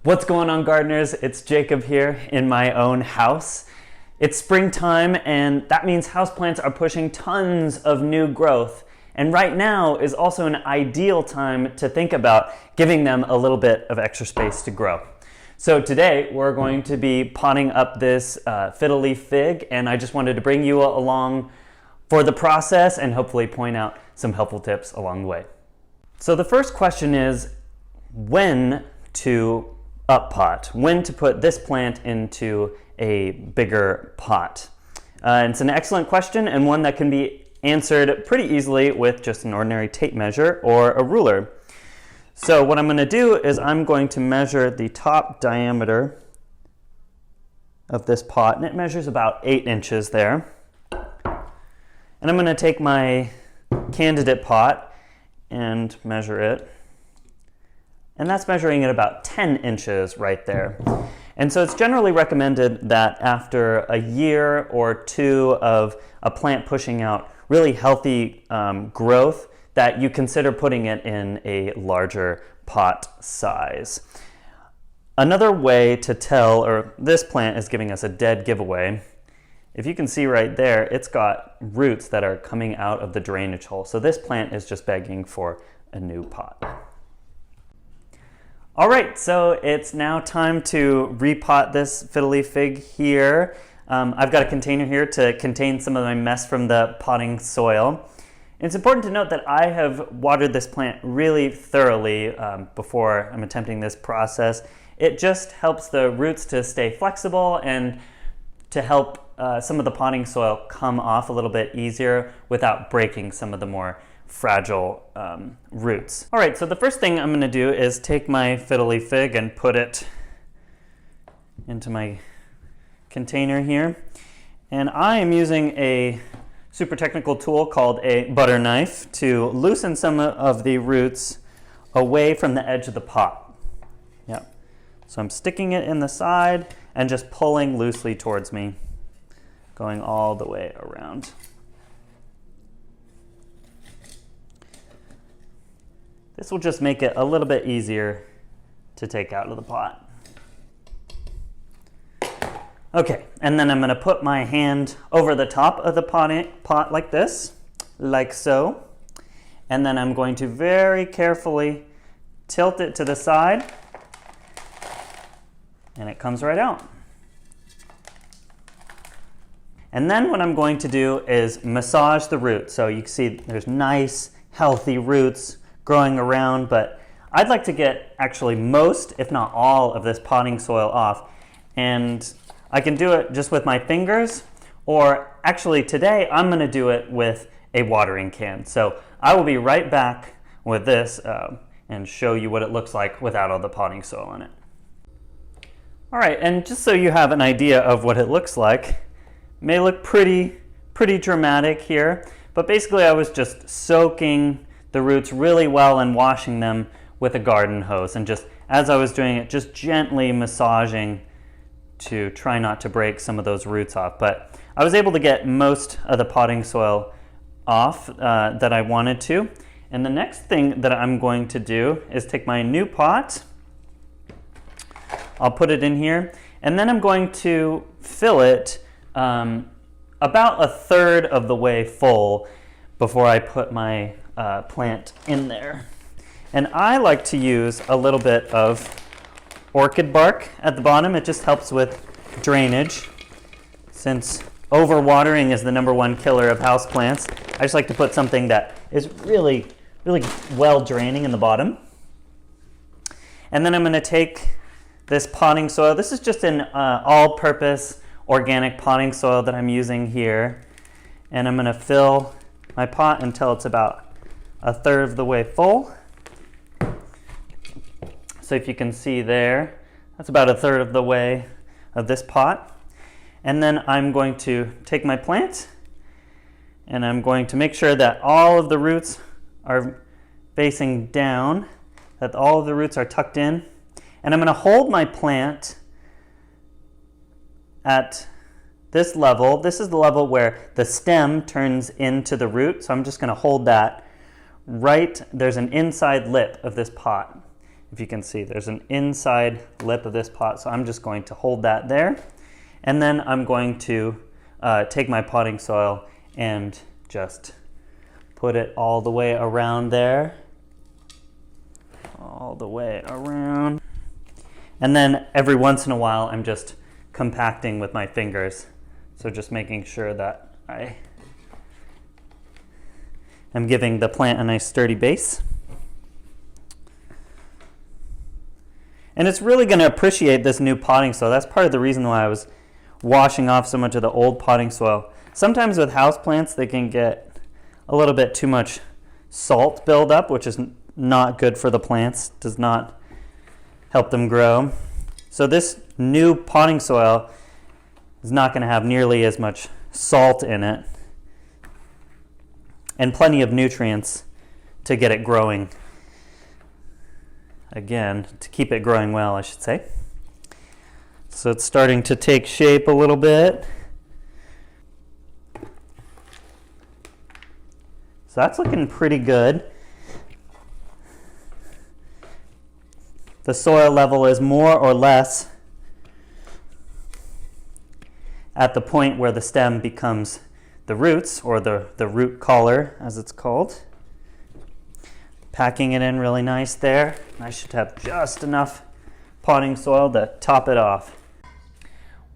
What's going on, gardeners? It's Jacob here in my own house. It's springtime, and that means houseplants are pushing tons of new growth. And right now is also an ideal time to think about giving them a little bit of extra space to grow. So today we're going to be potting up this fiddle-leaf fig, and I just wanted to bring you along for the process and hopefully point out some helpful tips along the way. So the first question is when to up-pot, when to put this plant into a bigger pot. It's an excellent question and one that can be answered pretty easily with just an ordinary tape measure or a ruler. So what I'm going to do is I'm going to measure the top diameter of this pot, and it measures about 8 inches there. And I'm going to take my candidate pot and measure it. And that's measuring at about 10 inches right there. And so it's generally recommended that after a year or two of a plant pushing out really healthy growth, that you consider putting it in a larger pot size. Another way to tell, or this plant is giving us a dead giveaway. If you can see right there, it's got roots that are coming out of the drainage hole. So this plant is just begging for a new pot. All right, so it's now time to repot this fiddle-leaf fig here. I've got a container here to contain some of my mess from the potting soil. It's important to note that I have watered this plant really thoroughly before I'm attempting this process. It just helps the roots to stay flexible and to help some of the potting soil come off a little bit easier without breaking some of the more fragile roots. All right, so the first thing I'm going to do is take my fiddle-leaf fig and put it into my container here. And I am using a super technical tool called a butter knife to loosen some of the roots away from the edge of the pot. Yep. So I'm sticking it in the side and just pulling loosely towards me, going all the way around. This will just make it a little bit easier to take out of the pot. Okay, and then I'm going to put my hand over the top of the pot like this, like so. And then I'm going to very carefully tilt it to the side, and it comes right out. And then what I'm going to do is massage the roots. So you can see there's nice, healthy roots growing around, but I'd like to get actually most, if not all, of this potting soil off. And I can do it just with my fingers, or actually today I'm going to do it with a watering can. So I will be right back with this and show you what it looks like without all the potting soil in it. All right, and just so you have an idea of what it looks like, it may look pretty dramatic here, but basically I was just soaking the roots really well and washing them with a garden hose, and just as I was doing it, just gently massaging to try not to break some of those roots off. But I was able to get most of the potting soil off that I wanted to. And the next thing that I'm going to do is take my new pot, I'll put it in here, and then I'm going to fill it about 1/3 of the way full before I put my plant in there. And I like to use a little bit of orchid bark at the bottom. It just helps with drainage. Since overwatering is the #1 killer of houseplants, I just like to put something that is really well draining in the bottom. And then I'm going to take this potting soil. This is just an all-purpose organic potting soil that I'm using here. And I'm going to fill my pot until it's about 1/3 of the way full. So if you can see there, that's about 1/3 of the way of this pot. And then I'm going to take my plant and I'm going to make sure that all of the roots are facing down, that all of the roots are tucked in. And I'm going to hold my plant at this level. This is the level where the stem turns into the root. So I'm just going to hold that right, there's an inside lip of this pot. if you can see, there's an inside lip of this pot, so I'm just going to hold that there. And then I'm going to take my potting soil and just put it all the way around there. All the way around. And then every once in a while, I'm just compacting with my fingers. So just making sure that I am giving the plant a nice sturdy base. And it's really going to appreciate this new potting soil. That's part of the reason why I was washing off so much of the old potting soil. Sometimes with houseplants, they can get a little bit too much salt buildup, which is not good for the plants, does not help them grow. So this new potting soil is not going to have nearly as much salt in it and plenty of nutrients to get it growing. Again, to keep it growing well, I should say. So it's starting to take shape a little bit. So that's looking pretty good. The soil level is more or less at the point where the stem becomes the roots, or the root collar, as it's called. Packing it in really nice there. I should have just enough potting soil to top it off.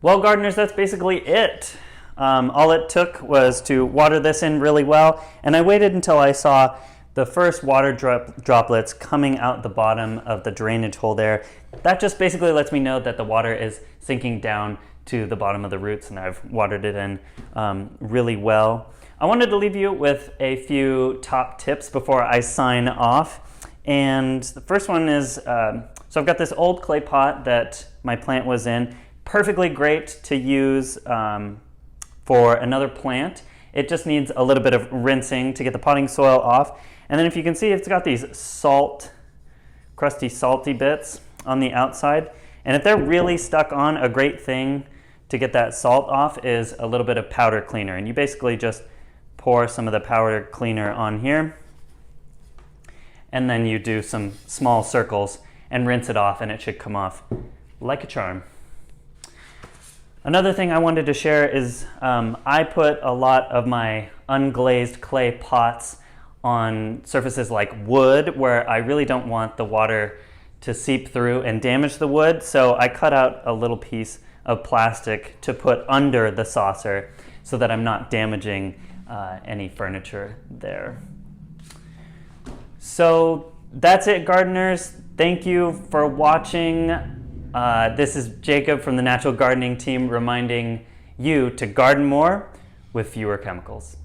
Well, gardeners, that's basically it. All it took was to water this in really well, and I waited until I saw the first water droplets coming out the bottom of the drainage hole there. That just basically lets me know that the water is sinking down to the bottom of the roots, and I've watered it in really well. I wanted to leave you with a few top tips before I sign off. And the first one is, so I've got this old clay pot that my plant was in. Perfectly great to use for another plant. It just needs a little bit of rinsing to get the potting soil off. And then if you can see, it's got these crusty, salty bits on the outside. And if they're really stuck on, a great thing to get that salt off is a little bit of powder cleaner. And you basically just pour some of the powder cleaner on here, and then you do some small circles and rinse it off, and it should come off like a charm. Another thing I wanted to share is I put a lot of my unglazed clay pots on surfaces like wood, where I really don't want the water to seep through and damage the wood, so I cut out a little piece of plastic to put under the saucer so that I'm not damaging any furniture there. So that's it, gardeners. Thank you for watching. This is Jacob from the Natural Gardening team reminding you to garden more with fewer chemicals.